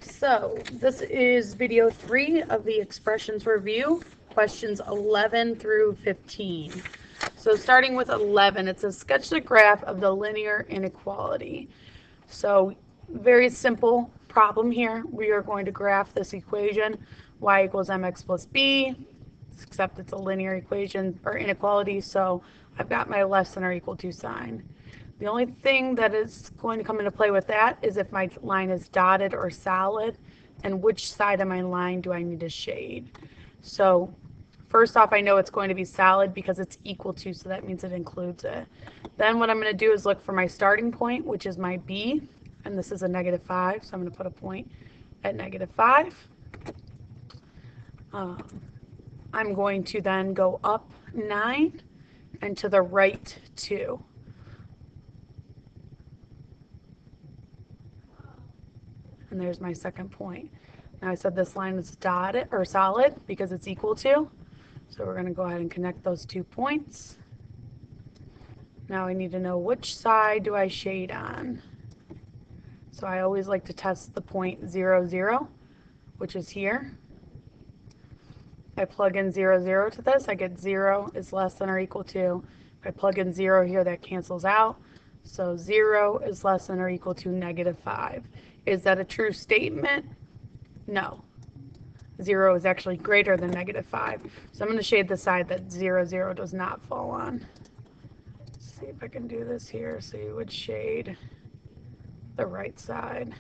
So this is video 3 of the expressions review, questions 11 through 15. So starting with 11, it says sketch the graph of the linear inequality. So very simple problem here. We are going to graph this equation, y equals mx plus b, except it's a linear equation or inequality, so I've got my less than or equal to sign. The only thing that is going to come into play with that is if my line is dotted or solid, and which side of my line do I need to shade. So first off, I know it's going to be solid because it's equal to, so that means it includes it. Then what I'm going to do is look for my starting point, which is my b, and this is a -5, so I'm going to put a point at -5. I'm going to then go up 9 and to the right 2. And there's my second point. Now I said this line is dotted or solid because it's equal to. So we're going to go ahead and connect those 2 points. Now I need to know which side do I shade on. So I always like to test the point 0, 0, which is here. If I plug in 0, 0 to this, I get 0 is less than or equal to. If I plug in 0 here, that cancels out. So 0 is less than or equal to -5. Is that a true statement? No. 0 is actually greater than -5. So I'm going to shade the side that 0, 0 does not fall on. Let's see if I can do this here. So you would shade the right side.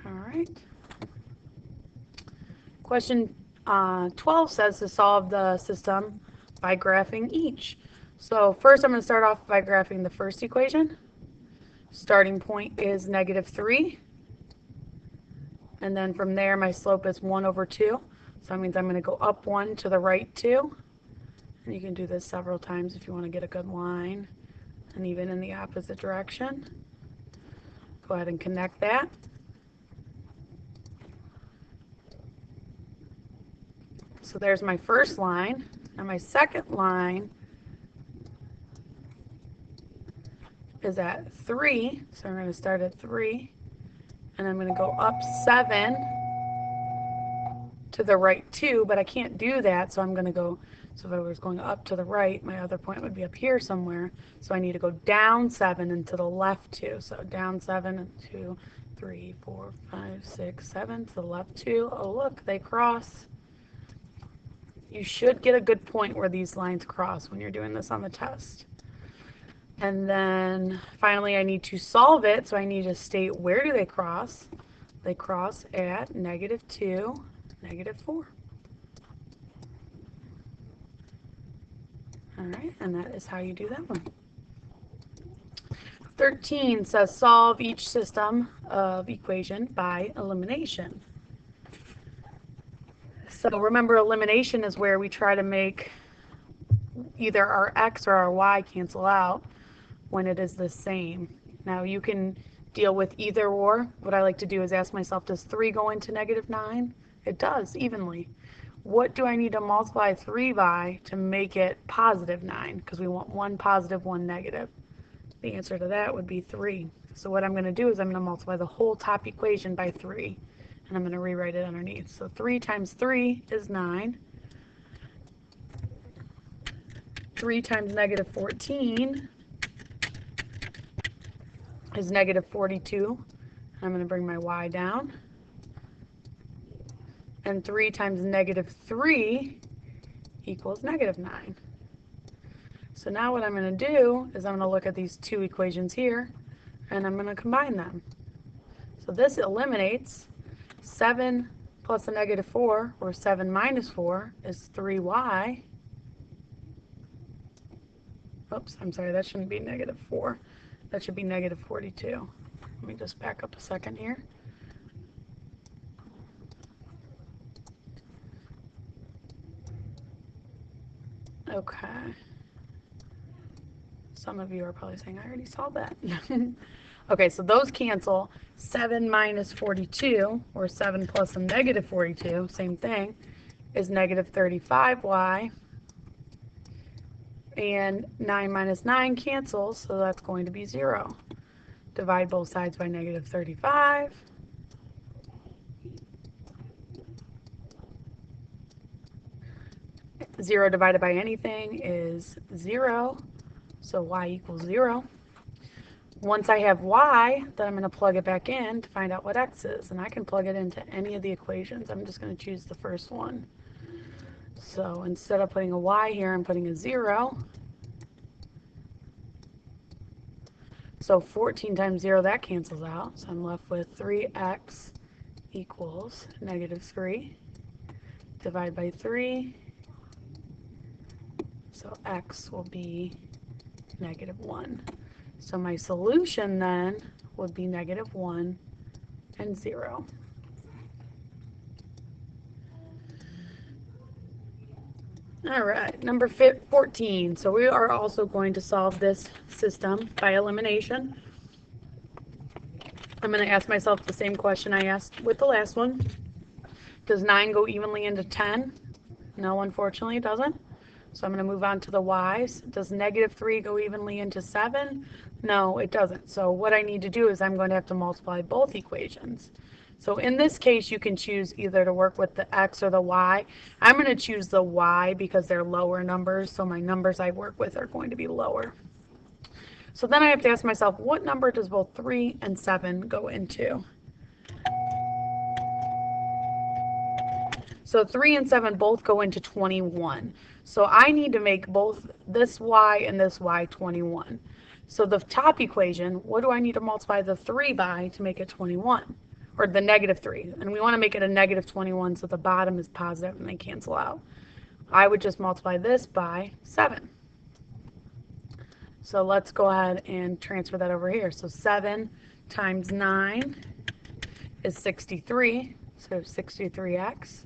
All right. Question 12 says to solve the system by graphing each. So first I'm going to start off by graphing the first equation. Starting point is -3. And then from there my slope is 1 over 2. So that means I'm going to go up 1 to the right 2. And you can do this several times if you want to get a good line. And even in the opposite direction. Go ahead and connect that. So there's my first line. And my second line is at 3. So I'm going to start at 3. And I'm going to go up 7 to the right 2. But I can't do that, so I'm going to go, so if I was going up to the right, my other point would be up here somewhere. So I need to go down 7 and to the left 2. So down 7 and 2, 3, 4, 5, 6, 7 to the left 2. Oh, look, they cross. You should get a good point where these lines cross when you're doing this on the test. And then finally I need to solve it, so I need to state where do they cross. They cross at -2, -4. All right, and that is how you do that one. 13 says solve each system of equation by elimination. So remember, elimination is where we try to make either our x or our y cancel out when it is the same. Now you can deal with either or. What I like to do is ask myself, does 3 go into -9? It does, evenly. What do I need to multiply 3 by to make it +9? Because we want one positive, one negative. The answer to that would be 3. So what I'm going to do is I'm going to multiply the whole top equation by 3. And I'm going to rewrite it underneath. So 3 times 3 is 9. 3 times -14 is -42. I'm going to bring my y down. And 3 times -3 equals -9. So now what I'm going to do is I'm going to look at these two equations here, and I'm going to combine them. So this eliminates 7 plus a -4, or 7 minus 4, is 3y. Oops, I'm sorry, that shouldn't be -4. That should be -42. Let me just back up a second here. Okay. Some of you are probably saying, I already saw that. Okay, so those cancel. 7 minus 42, or 7 plus a -42, same thing, is -35y. And 9 minus 9 cancels, so that's going to be 0. Divide both sides by negative 35. Zero divided by anything is 0, so y equals 0. Once I have y, then I'm going to plug it back in to find out what x is, and I can plug it into any of the equations. I'm just going to choose the first one. So instead of putting a y here, I'm putting a 0. So 14 times 0, that cancels out. So I'm left with 3x equals negative 3. Divide by 3. So x will be negative 1. So my solution then would be negative 1 and 0. All right, number 14. So we are also going to solve this system by elimination. I'm going to ask myself the same question I asked with the last one. Does 9 go evenly into 10? No, unfortunately it doesn't. So I'm going to move on to the y's. Does negative 3 go evenly into 7? No, it doesn't. So what I need to do is I'm going to have to multiply both equations. So in this case, you can choose either to work with the x or the y. I'm going to choose the y because they're lower numbers, so my numbers I work with are going to be lower. So then I have to ask myself, what number does both 3 and 7 go into? So 3 and 7 both go into 21. So I need to make both this y and this y 21. So the top equation, what do I need to multiply the 3 by to make it 21? Or the negative 3. And we want to make it a negative 21 so the bottom is positive and they cancel out. I would just multiply this by 7. So let's go ahead and transfer that over here. So 7 times 9 is 63. So 63x.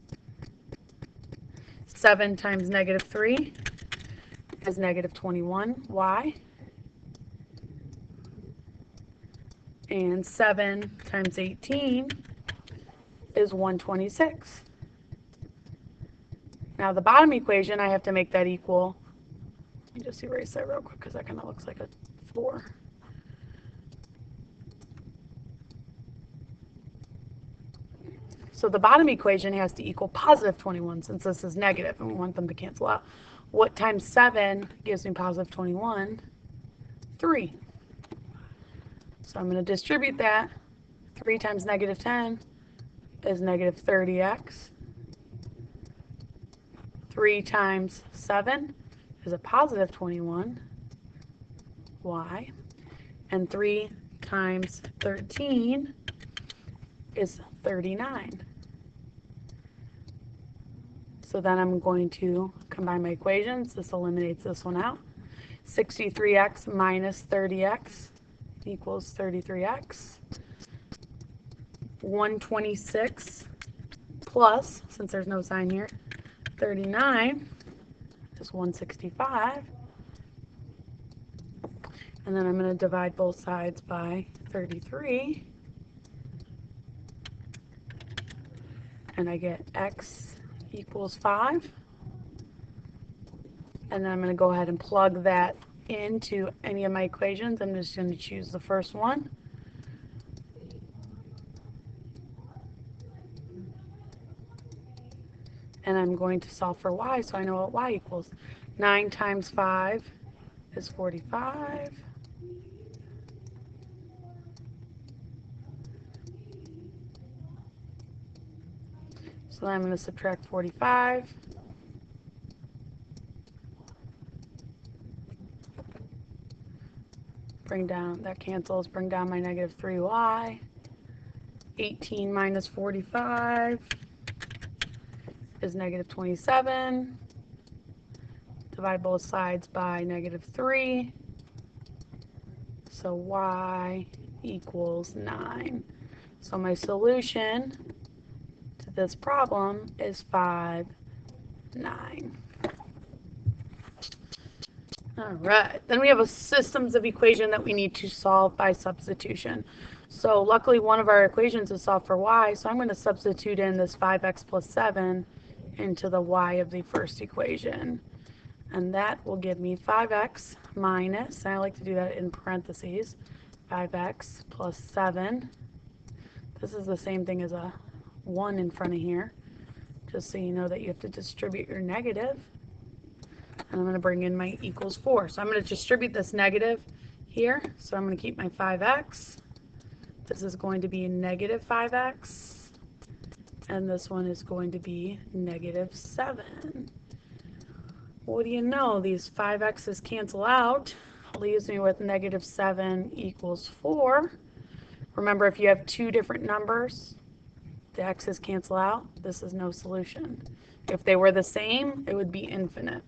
7 times negative 3 is negative 21y. And 7 times 18 is 126. Now the bottom equation, I have to make that equal. Let me just erase that real quick because that kind of looks like a 4. So the bottom equation has to equal positive 21 since this is negative and we want them to cancel out. What times 7 gives me positive 21? 3. So I'm going to distribute that. 3 times negative 10 is negative 30x. 3 times 7 is a positive 21y. And 3 times 13 is 39. So then I'm going to combine my equations. This eliminates this one out. 63x minus 30x equals 33x. 126 plus, since there's no sign here, 39 is 165. And then I'm going to divide both sides by 33. And I get x equals 5. And then I'm going to go ahead and plug that into any of my equations. I'm just going to choose the first one. And I'm going to solve for y, so I know what y equals. 9 times 5 is 45. So then I'm going to subtract 45. Bring down, that cancels, bring down my negative 3y. 18 minus 45 is negative 27. Divide both sides by negative 3. So y equals 9. So my solution to this problem is 5, 9. All right, then we have a systems of equation that we need to solve by substitution. So luckily one of our equations is solved for y, so I'm going to substitute in this 5x plus 7 into the y of the first equation. And that will give me 5x minus, and I like to do that in parentheses, 5x plus 7. This is the same thing as a 1 in front of here, just so you know that you have to distribute your negative. And I'm going to bring in my equals 4. So I'm going to distribute this negative here. So I'm going to keep my 5x. This is going to be negative 5x. And this one is going to be negative 7. What do you know? These 5x's cancel out. Leaves me with negative 7 equals 4. Remember, if you have two different numbers, the x's cancel out. This is no solution. If they were the same, it would be infinite.